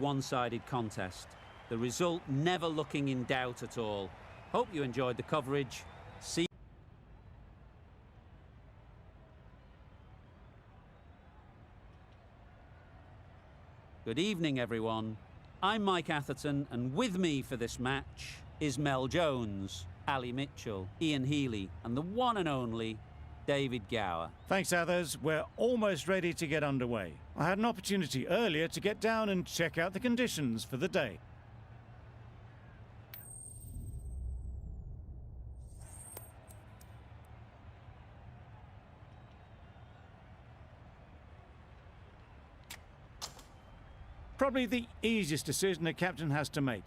one-sided contest. The result never looking in doubt at all. Hope you enjoyed the coverage. See. Good evening, everyone. I'm Mike Atherton, and with me for this match is Mel Jones, Ali Mitchell, Ian Healy, and the one and only David Gower. Thanks, Athers. We're almost ready to get underway. I had an opportunity earlier to get down and check out the conditions for the day. Probably the easiest decision a captain has to make.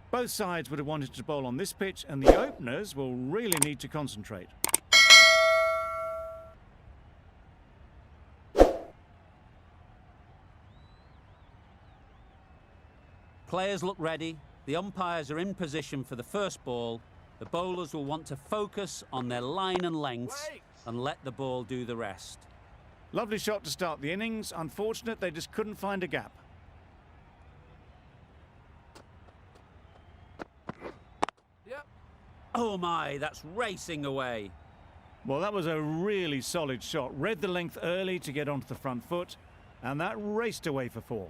Both sides would have wanted to bowl on this pitch, and the openers will really need to concentrate. Players look ready. The umpires are in position for the first ball. The bowlers will want to focus on their line and lengths and let the ball do the rest. Lovely shot to start the innings. Unfortunate they just couldn't find a gap. Oh my, that's racing away. Well, that was a really solid shot. Read the length early to get onto the front foot, and that raced away for 4.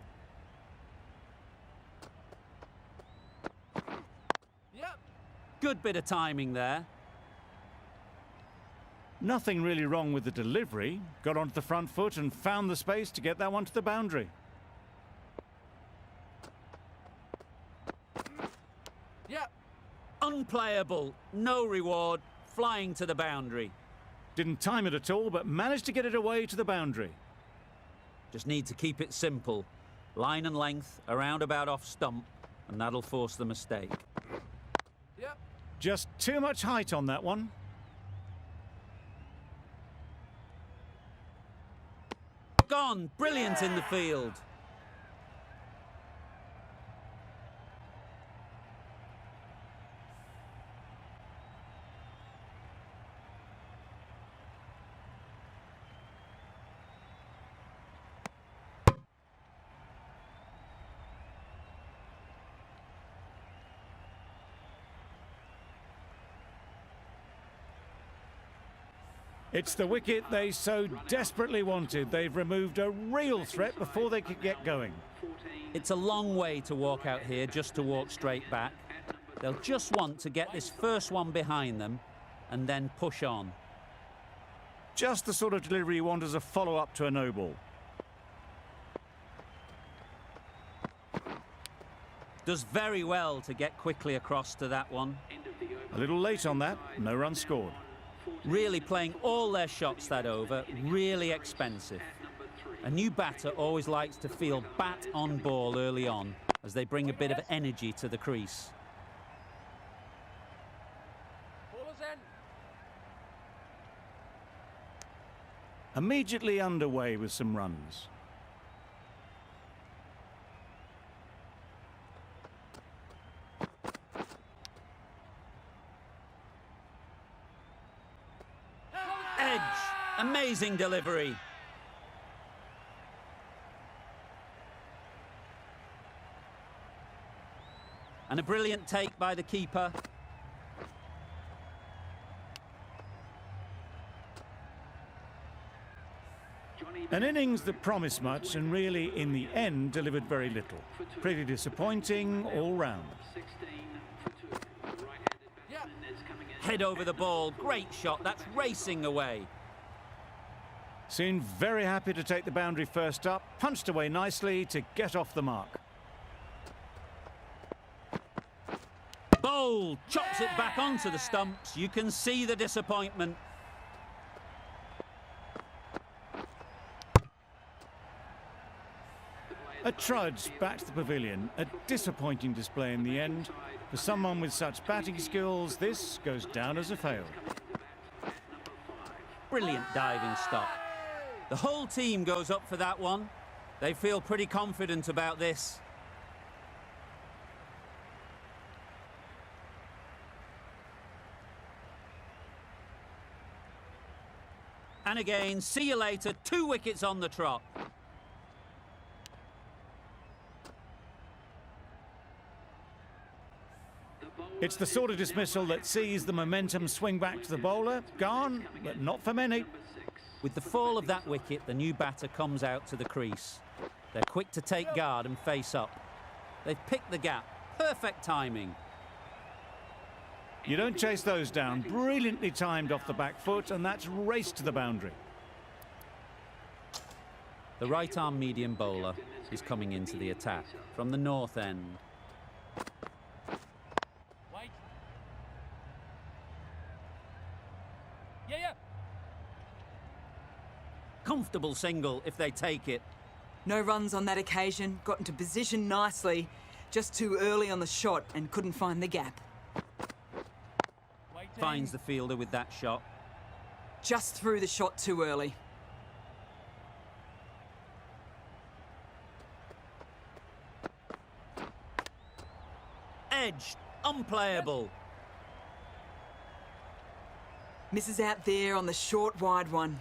Good bit of timing there. Nothing really wrong with the delivery. Got onto the front foot and found the space to get that one to the boundary. Unplayable, no reward, flying to the boundary. Didn't time it at all, but managed to get it away to the boundary. Just need to keep it simple. Line and length, around about off stump, and that'll force the mistake. Just too much height on that one. Gone, brilliant in the field. It's the wicket they so desperately wanted. They've removed a real threat before they could get going. It's a long way to walk out here just to walk straight back. They'll just want to get this first one behind them and then push on. Just the sort of delivery you want as a follow-up to a no ball. Does very well to get quickly across to that one. A little late on that, no run scored. Really playing all their shots that over, really expensive. A new batter always likes to feel bat on ball early on as they bring a bit of energy to the crease. Immediately underway with some runs. Amazing delivery. And a brilliant take by the keeper. An innings that promised much and really, in the end, delivered very little. Pretty disappointing all round. Head over the ball, great shot, that's racing away. Seemed very happy to take the boundary first up, punched away nicely to get off the mark. Bold, chops it back onto the stumps. You can see the disappointment. A trudge back to the pavilion. A disappointing display in the end. For someone with such batting skills, this goes down as a fail. Brilliant diving stop. The whole team goes up for that one. They feel pretty confident about this. And again, see you later, 2 wickets on the trot. It's the sort of dismissal that sees the momentum swing back to the bowler. Gone, but not for many. With the fall of that wicket, the new batter comes out to the crease. They're quick to take guard and face up. They've picked the gap. Perfect timing. You don't chase those down. Brilliantly timed off the back foot, and that's raced to the boundary. The right-arm medium bowler is coming into the attack from the north end. Wait. Yeah. Comfortable single if they take it. No runs on that occasion, got into position nicely, just too early on the shot and couldn't find the gap. Waiting. Finds the fielder with that shot. Just threw the shot too early. Edged, unplayable. Misses out there on the short wide one.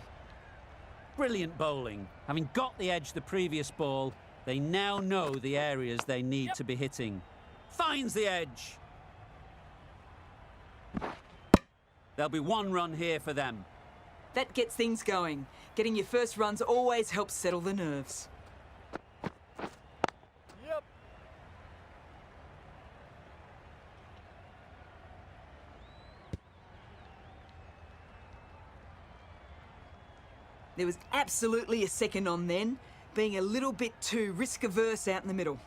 Brilliant bowling. Having got the edge the previous ball, they now know the areas they need to be hitting. Finds the edge. There'll be one run here for them. That gets things going. Getting your first runs always helps settle the nerves. Yep. There was absolutely a second on then, being a little bit too risk-averse out in the middle.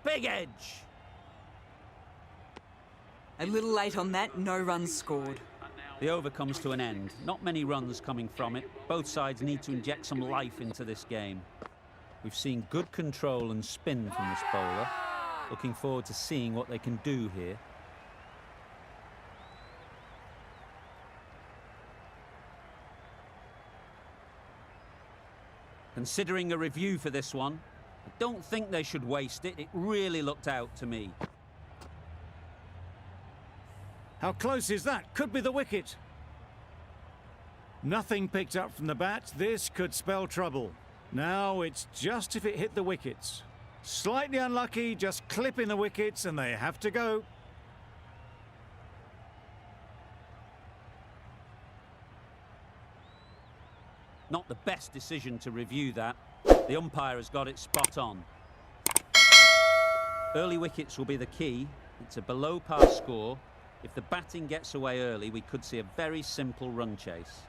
Big edge. A little late on that, no runs scored. The over comes to an end. Not many runs coming from it. Both sides need to inject some life into this game. We've seen good control and spin from this bowler. Looking forward to seeing what they can do here. Considering a review for this one, I don't think they should waste it. It really looked out to me. How close is that? Could be the wicket. Nothing picked up from the bat. This could spell trouble. Now it's just if it hit the wickets. Slightly unlucky, just clipping the wickets, and they have to go. Not the best decision to review that. The umpire has got it spot on. Early wickets will be the key. It's a below par score. If the batting gets away early, we could see a very simple run chase.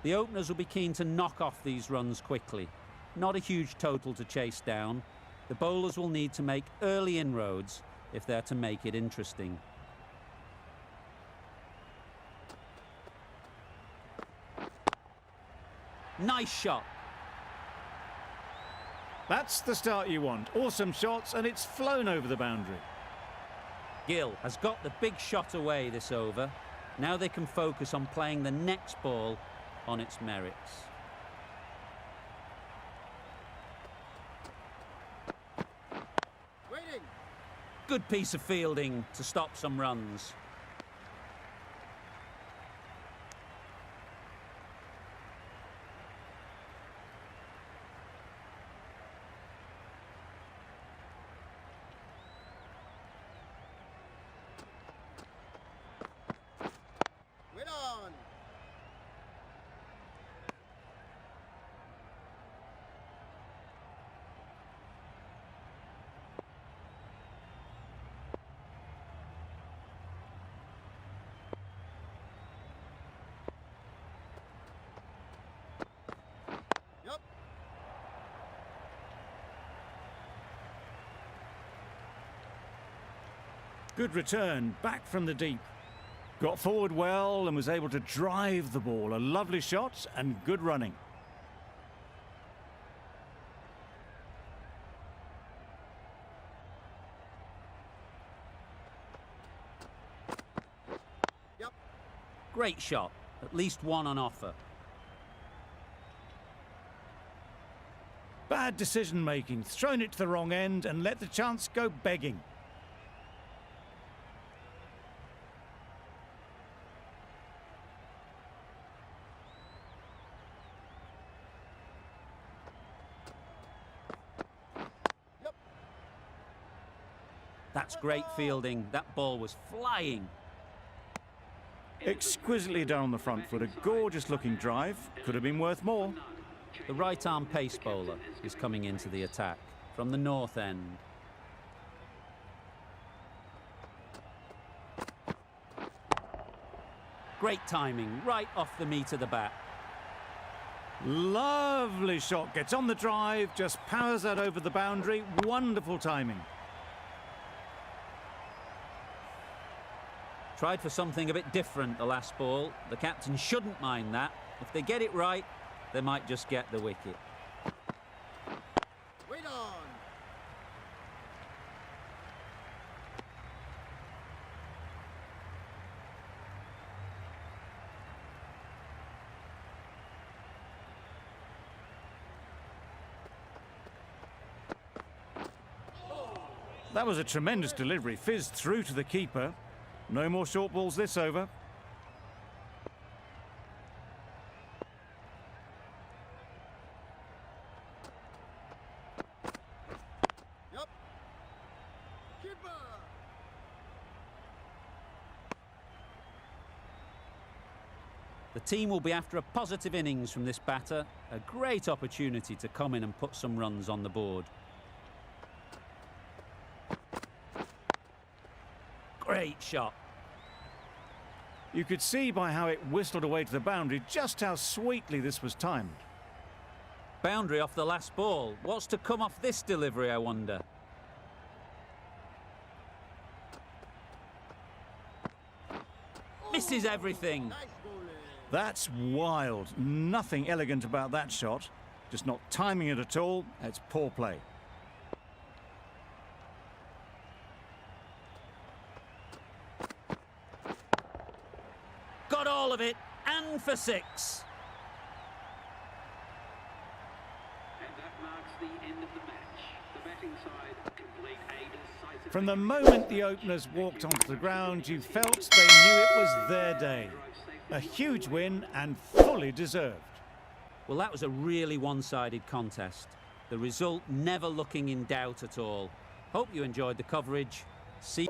The openers will be keen to knock off these runs quickly. Not a huge total to chase down. The bowlers will need to make early inroads if they're to make it interesting. Nice shot. That's the start you want. Awesome shots, and it's flown over the boundary. Gill has got the big shot away this over. Now they can focus on playing the next ball on its merits. Waiting. Good piece of fielding to stop some runs. Wait on. Yep. Good return, back from the deep. Got forward well and was able to drive the ball. A lovely shot and good running. Yep. Great shot. At least one on offer. Bad decision making. Thrown it to the wrong end and let the chance go begging. That's great fielding. That ball was flying. Exquisitely done on the front foot. A gorgeous looking drive. Could have been worth more. The right-arm pace bowler is coming into the attack from the north end. Great timing, right off the meat of the bat. Lovely shot. Gets on the drive, just powers that over the boundary. Wonderful timing. Tried for something a bit different the last ball. The captain shouldn't mind that. If they get it right, they might just get the wicket. Wait on. That was a tremendous delivery. Fizzed through to the keeper. No more short balls this over. Yep. Keeper. The team will be after a positive innings from this batter. A great opportunity to come in and put some runs on the board. Great shot. You could see by how it whistled away to the boundary just how sweetly this was timed. Boundary off the last ball. What's to come off this delivery, I wonder? Misses everything. Nice bowling. That's wild. Nothing elegant about that shot. Just not timing it at all. It's poor play. Got all of it, and for 6. And that marks the end of the match. The batting side complete a decisive... From the moment the openers walked onto the ground, you felt they knew it was their day. A huge win and fully deserved. Well, that was a really one-sided contest. The result never looking in doubt at all. Hope you enjoyed the coverage. See